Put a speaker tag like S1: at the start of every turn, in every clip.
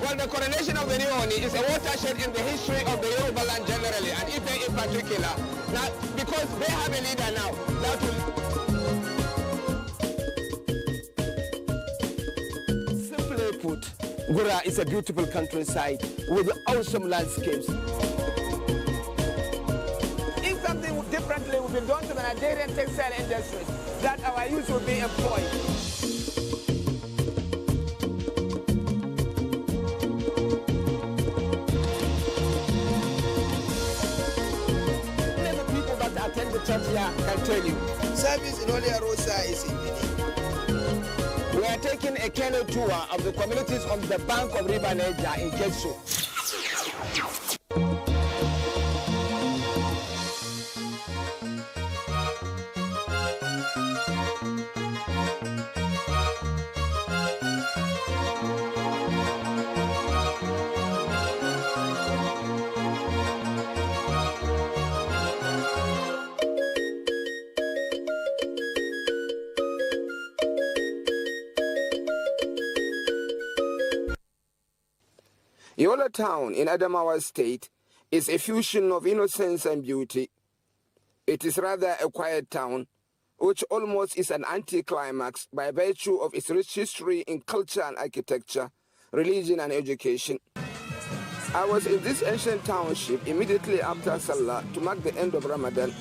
S1: Well, the coronation of the new Oni is a watershed in the history of the Yoruba land generally, and Ife in particular. Now, because they have a leader now, that will... Simply put, Gura is a beautiful countryside with awesome landscapes. If something differently would be done to the Nigerian textile industries, that our youth will be employed. Attend the church here, I tell you.
S2: Service in Holy Rosa is in
S1: We are taking a canoe tour of the communities on the bank of River Niger in Keso. Yola town in Adamawa State is a fusion of innocence and beauty. It is rather a quiet town, which almost is an anticlimax by virtue of its rich history in culture and architecture, religion and education. I was in this ancient township immediately after Salah to mark the end of Ramadan,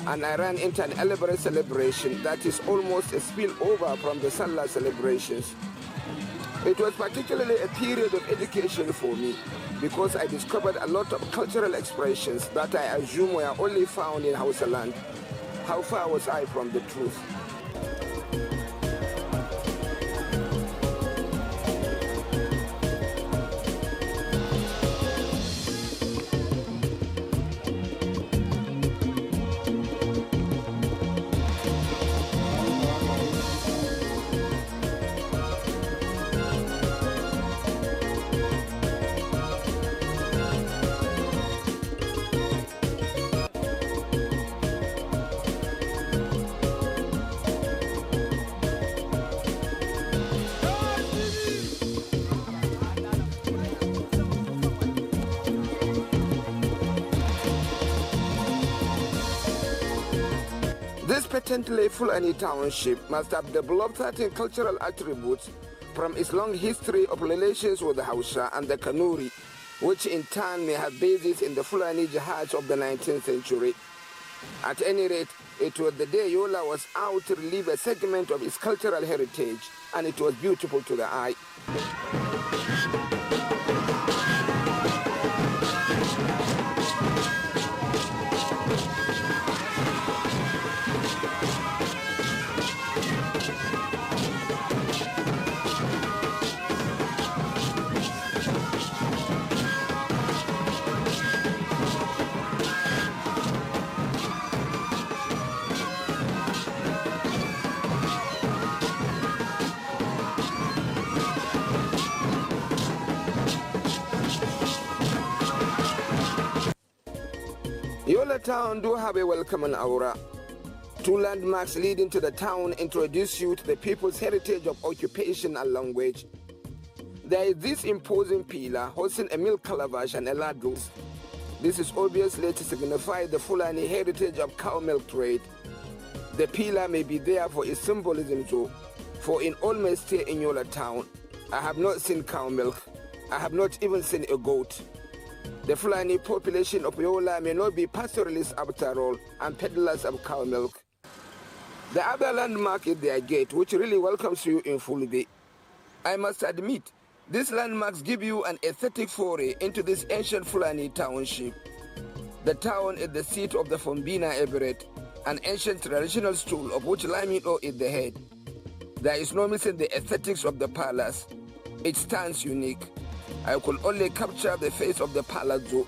S1: and I ran into an elaborate celebration that is almost a spillover from the Salah celebrations. It was particularly a period of education for me because I discovered a lot of cultural expressions that I assume were only found in Hausa land. How far was I from the truth? This patently Fulani township must have developed certain cultural attributes from its long history of relations with the Hausa and the Kanuri, which in turn may have basis in the Fulani jihads of the 19th century. At any rate, it was the day Yola was out to relive a segment of its cultural heritage, and it was beautiful to the eye. Yola town do have a welcoming aura. Two landmarks leading to the town introduce you to the people's heritage of occupation and language. There is this imposing pillar hosting a milk calabash and a ladles. This is obviously to signify the Fulani heritage of cow milk trade. The pillar may be there for its symbolism too, for in all my stay in Yola town, I have not seen cow milk. I have not even seen a goat. The Fulani population of Yola may not be pastoralists after all and peddlers of cow milk. The other landmark is their gate, which really welcomes you in full day. I must admit, these landmarks give you an aesthetic foray into this ancient Fulani township. The town is the seat of the Fombina Everett, an ancient traditional stool of which Lamido is the head. There is no missing the aesthetics of the palace. It stands unique. I could only capture the face of the palazzo.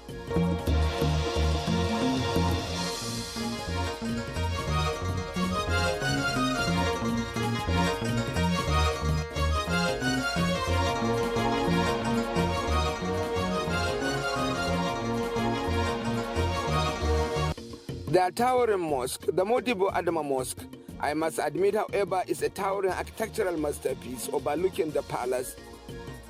S1: The towering mosque, the Modibo Adama Mosque, I must admit, however, is a towering architectural masterpiece overlooking the palace.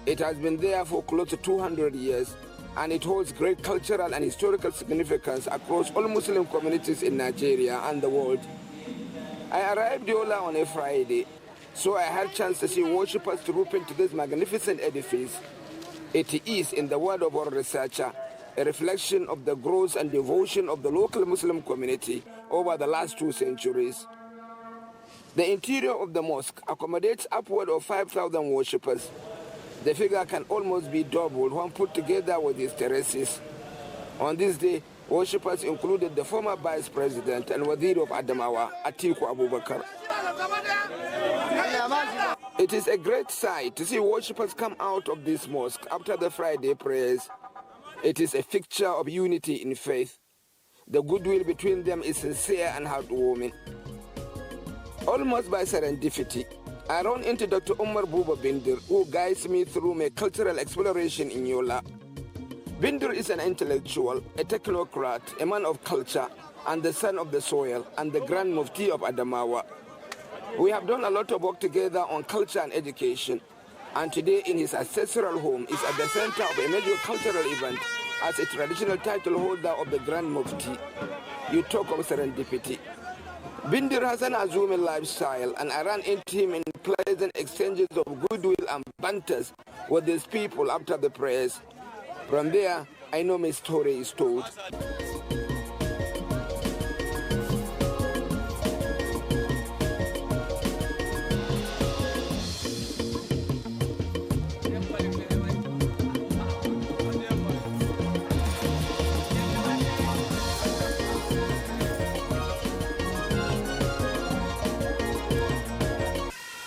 S1: It has been there for close to 200 years, and it holds great cultural and historical significance across all Muslim communities in Nigeria and the world. I arrived Yola on a Friday, so I had a chance to see worshippers troop into this magnificent edifice. It is, in the word of our researcher, a reflection of the growth and devotion of the local Muslim community over the last 2 centuries. The interior of the mosque accommodates upward of 5,000 worshippers. The figure can almost be doubled when put together with its terraces. On this day, worshippers included the former Vice President and Wazir of Adamawa, Atiku Abubakar. It is a great sight to see worshippers come out of this mosque after the Friday prayers. It is a picture of unity in faith. The goodwill between them is sincere and heartwarming. Almost by serendipity, I run into Dr. Umar Buba Bindir, who guides me through my cultural exploration in Yola. Bindir is an intellectual, a technocrat, a man of culture, and the son of the soil, and the Grand Mufti of Adamawa. We have done a lot of work together on culture and education, and today in his ancestral home is at the center of a major cultural event as a traditional title holder of the Grand Mufti. You talk of serendipity. Bindir has an assuming lifestyle, and I ran into him in pleasant exchanges of goodwill and banters with his people after the prayers. From there, I know my story is told.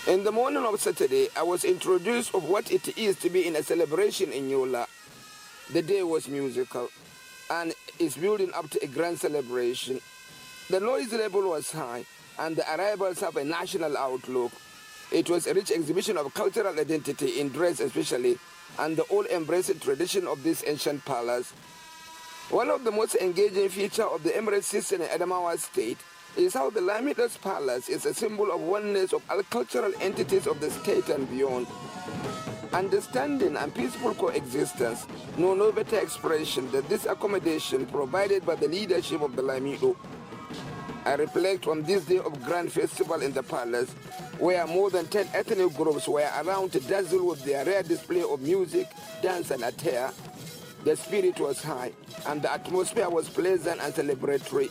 S1: In the morning of Saturday, I was introduced of what it is to be in a celebration in Yola. The day was musical and is building up to a grand celebration. The noise level was high and the arrivals have a national outlook. It was a rich exhibition of cultural identity in dress especially, and the all-embracing tradition of this ancient palace. One of the most engaging features of the Emirate system in Adamawa State is how the Lamidas Palace is a symbol of oneness of all cultural entities of the state and beyond. Understanding and peaceful coexistence know no better expression than this accommodation provided by the leadership of the Lamido. I reflect on this day of grand festival in the palace, where more than 10 ethnic groups were around to dazzle with their rare display of music, dance and attire. The spirit was high, and the atmosphere was pleasant and celebratory.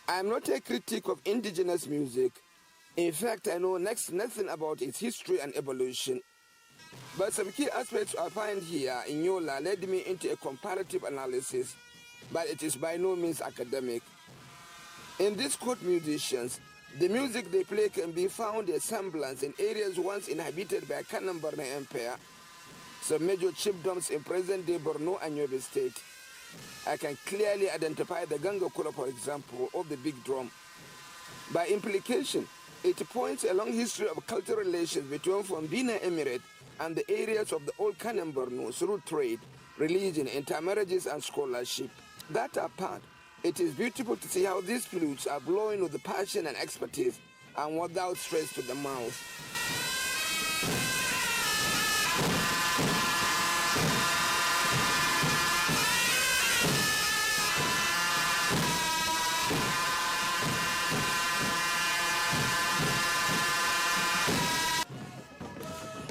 S1: I am not a critic of indigenous music. In fact, I know next to nothing about its history and evolution. But some key aspects I find here in Yola led me into a comparative analysis, but it is by no means academic. In these court musicians, the music they play can be found a semblance in areas once inhabited by Kanem Borno Empire, some major chiefdoms in present-day Borno and Yobe State. I can clearly identify the Ganga Kula, for example, of the big drum. By implication, it points a long history of cultural relations between Fombina Emirate and the areas of the old Kanem Borno through trade, religion, intermarriages, and scholarship. That apart, it is beautiful to see how these flutes are blowing with the passion and expertise and without stress to the mouth.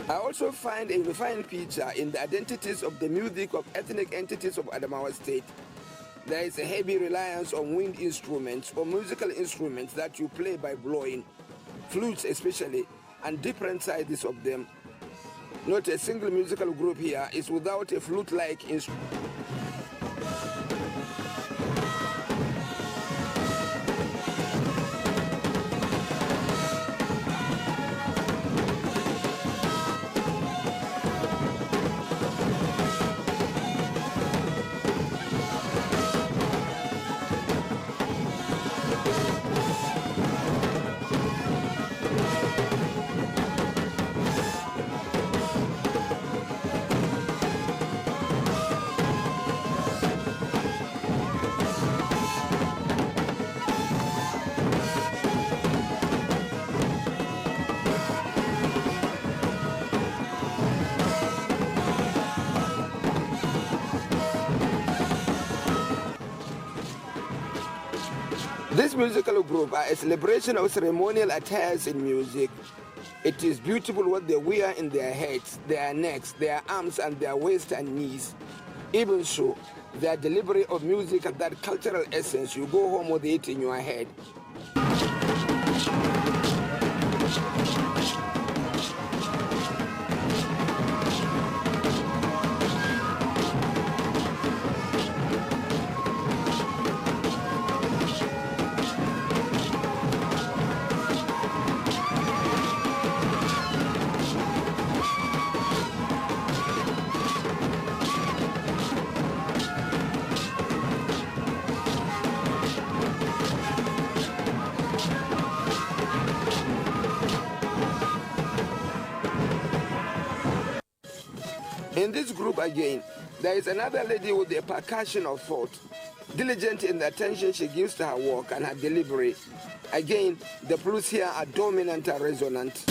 S1: I also find a refined feature in the identities of the music of ethnic entities of Adamawa State. There is a heavy reliance on wind instruments or musical instruments that you play by blowing, flutes especially, and different sizes of them. Not a single musical group here is without a flute-like instrument. This musical group are a celebration of ceremonial attires in music. It is beautiful what they wear in their heads, their necks, their arms and their waist and knees. Even so, their delivery of music and that cultural essence, you go home with it in your head. In this group again, there is another lady with a percussion of thought, diligent in the attention she gives to her work and her delivery. Again, the blues here are dominant and resonant.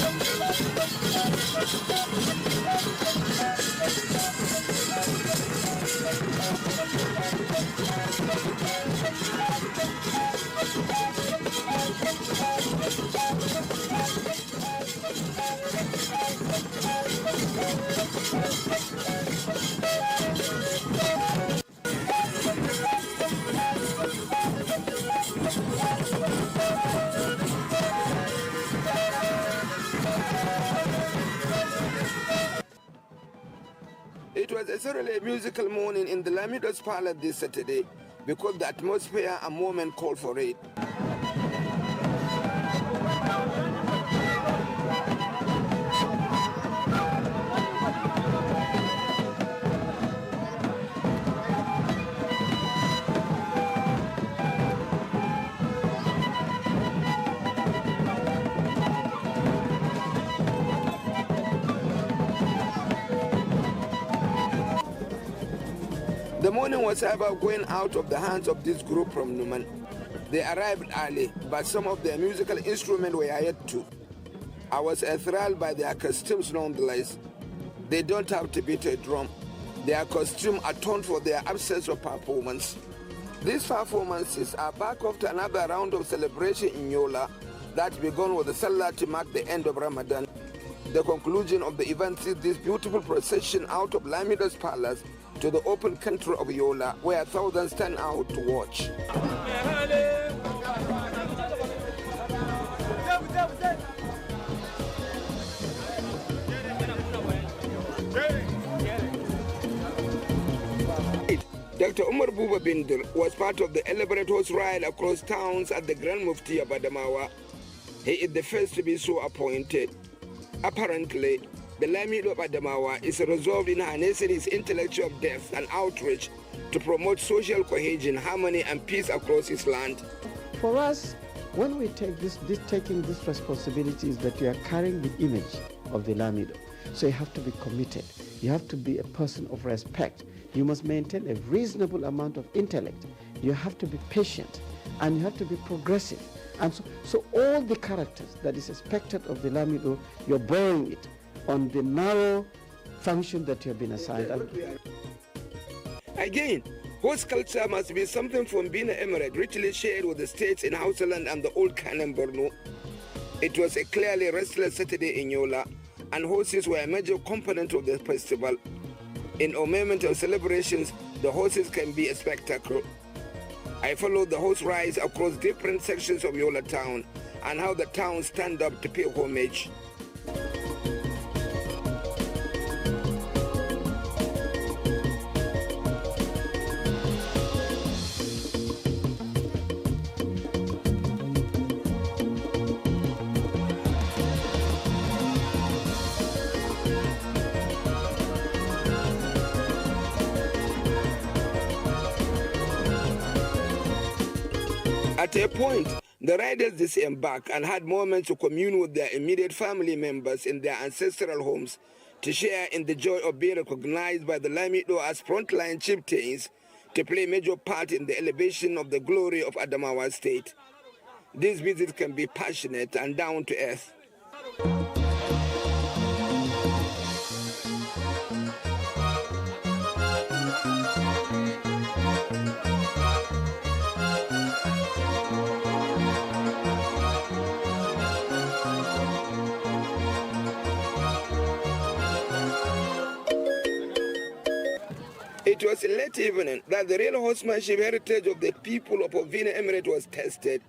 S1: It was a thoroughly musical morning in the Lamido's Palace this Saturday because the atmosphere and moment called for it. The morning was about going out of the hands of this group from Numan. They arrived early, but some of their musical instruments were yet to. I was enthralled by their costumes nonetheless. They don't have to beat a drum. Their costume atoned for their absence of performance. These performances are back after another round of celebration in Yola that began with the Salah to mark the end of Ramadan. The conclusion of the event sees this beautiful procession out of Lamido's Palace to the open country of Yola, where thousands stand out to watch. Dr. Umar Buba Binder was part of the elaborate horse ride across towns at the Grand Mufti of Adamawa. He is the first to be so appointed. Apparently, the Lamido of Adamawa is resolved in harnessing his intellectual depth and outreach to promote social cohesion, harmony, and peace across his land.
S3: For us, when we take taking this responsibility is that you are carrying the image of the Lamido. So you have to be committed. You have to be a person of respect. You must maintain a reasonable amount of intellect. You have to be patient, and you have to be progressive. And so all the characters that is expected of the Lamido, you're borrowing it on the narrow function that you have been assigned.
S1: Again, horse culture must be something from being an emirate richly shared with the states in Hausaland and the old Kanem Borno. It was a clearly restless Saturday in Yola, and horses were a major component of the festival. In a moment of celebrations, the horses can be a spectacle. I followed the horse rides across different sections of Yola town and how the town stand up to pay homage. At a point, the riders disembarked and had moments to commune with their immediate family members in their ancestral homes to share in the joy of being recognized by the Lamido as frontline chieftains to play a major part in the elevation of the glory of Adamawa State. These visits can be passionate and down to earth. It was in late evening that the real horsemanship heritage of the people of Ovina Emirate was tested.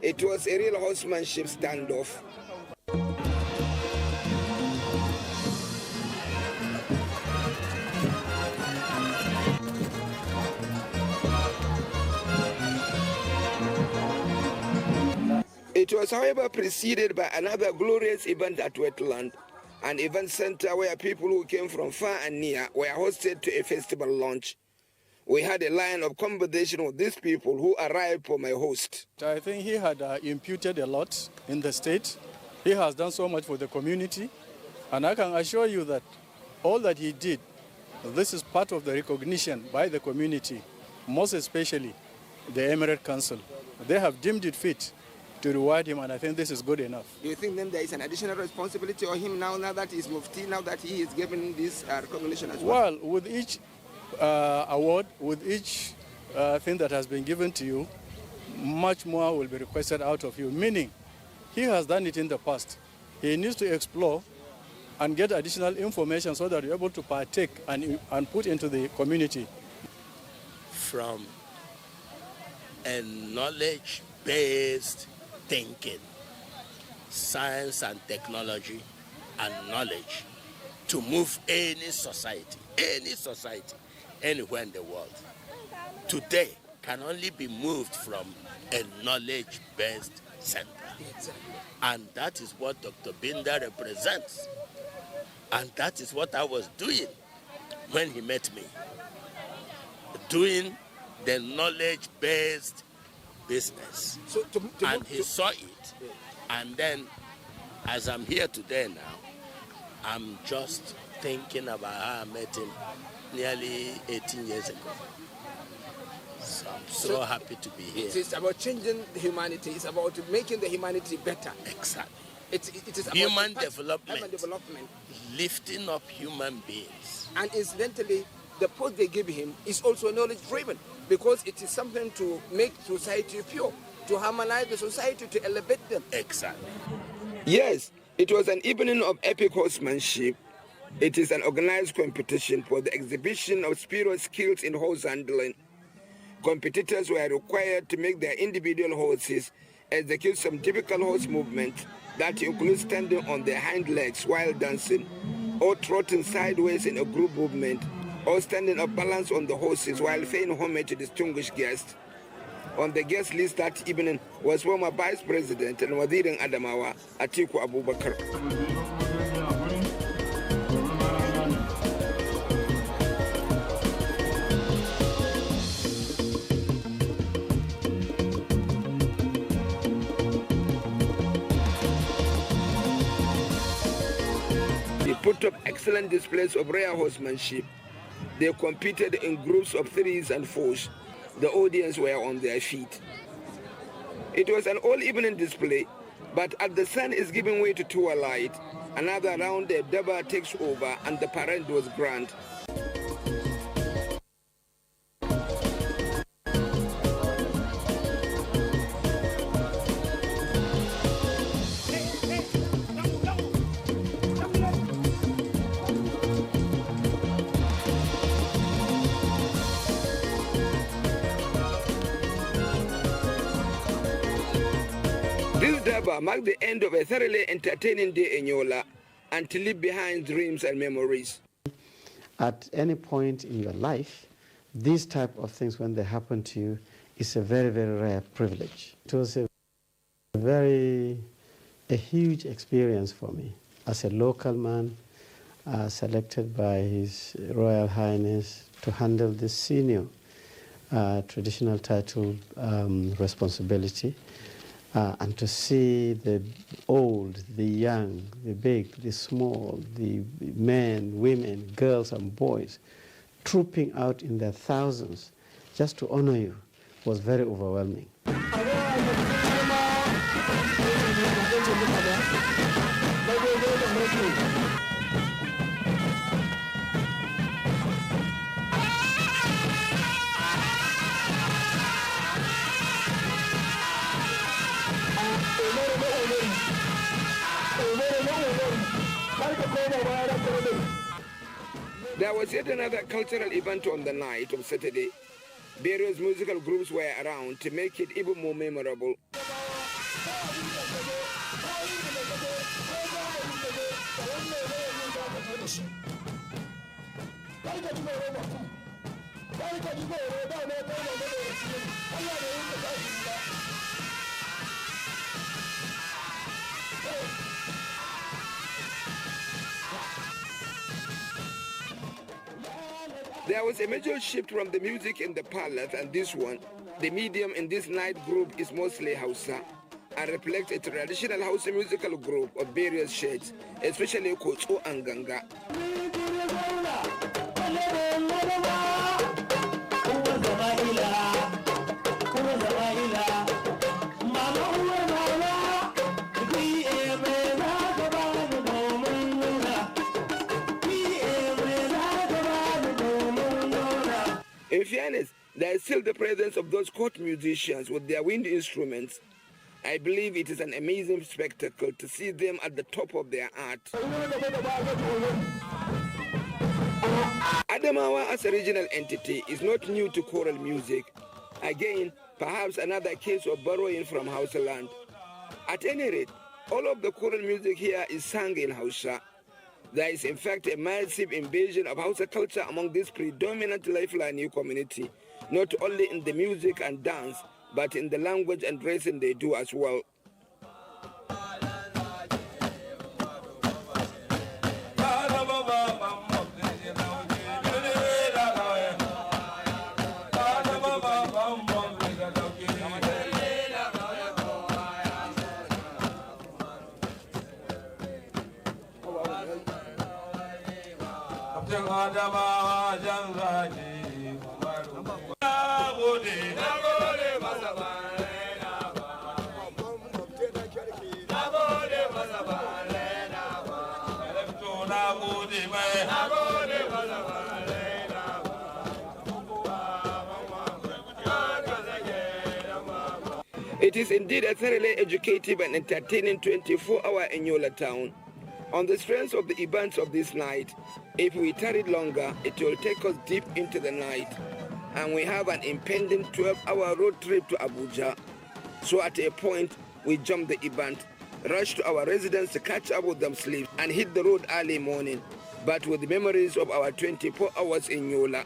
S1: It was a real horsemanship standoff. It was, however, preceded by another glorious event at Wetland, an event center where people who came from far and near were hosted to a festival launch. We had a line of conversation with these people who arrived for my host.
S4: I think he had imputed a lot in the state. He has done so much for the community. And I can assure you that all that he did, this is part of the recognition by the community, most especially the Emirate Council. They have deemed it fit to reward him, and I think this is good enough.
S1: Do you think then there is an additional responsibility on him now that he's Mufti, now that he is given this recognition as well?
S4: Well, with each award, with each thing that has been given to you, much more will be requested out of you, meaning he has done it in the past. He needs to explore and get additional information so that you're able to partake and put into the community.
S5: From a knowledge-based thinking, science and technology and knowledge to move any society, anywhere in the world, today can only be moved from a knowledge-based center. And that is what Dr. Binda represents. And that is what I was doing when he met me. Doing the knowledge-based business. And he saw it. And then, as I'm here today now, I'm just thinking about how I met him nearly 18 years ago. So I'm so happy to be here.
S1: It's about changing humanity. It's about making the humanity better.
S5: Exactly.
S1: It is about
S5: human development,
S1: lifting
S5: up human beings.
S1: And incidentally, the post they give him is also knowledge-driven, because it is something to make society pure, to harmonize the society, to elevate them.
S5: Exactly.
S1: Yes, it was an evening of epic horsemanship. It is an organized competition for the exhibition of spiritual skills in horse handling. Competitors were required to make their individual horses execute some typical horse movements that include standing on their hind legs while dancing, or trotting sideways in a group movement, or standing up balanced on the horses while paying homage to distinguished guests. On the guest list that evening was former Vice President and Wazir Adamawa, Atiku Abubakar. They put up excellent displays of rare horsemanship. They competed in groups of 3s and 4s. The audience were on their feet. It was an all-evening display, but as the sun is giving way to twilight, another round the Daba takes over and the parade was grand. This Daba marked the end of a thoroughly entertaining day in Yola and to leave behind dreams and memories.
S3: At any point in your life, these type of things, when they happen to you, is a very, very rare privilege. It was a huge experience for me as a local man, selected by His Royal Highness to handle this senior traditional title responsibility. And to see the old, the young, the big, the small, the men, women, girls and boys trooping out in their thousands just to honor you was very overwhelming.
S1: There was yet another cultural event on the night of Saturday. Various musical groups were around to make it even more memorable. There was a major shift from the music in the palace, and this one, the medium in this night group, is mostly Hausa and reflects a traditional Hausa musical group of various shades, especially Kotso and Ganga. In fairness, there is still the presence of those court musicians with their wind instruments. I believe it is an amazing spectacle to see them at the top of their art. Adamawa as a regional entity is not new to choral music. Again, perhaps another case of borrowing from Hausa land. At any rate, all of the choral music here is sung in Hausa. There is in fact a massive invasion of Hausa culture among this predominantly Fulani community, not only in the music and dance, but in the language and dressing they do as well. It is indeed a thoroughly educative and entertaining 24-hour in Yola town. On the strength of the events of this night, if we tarry longer, it will take us deep into the night, and we have an impending 12-hour road trip to Abuja. So at a point, we jump the event, rush to our residence to catch up with them sleep, and hit the road early morning, but with the memories of our 24 hours in Yola.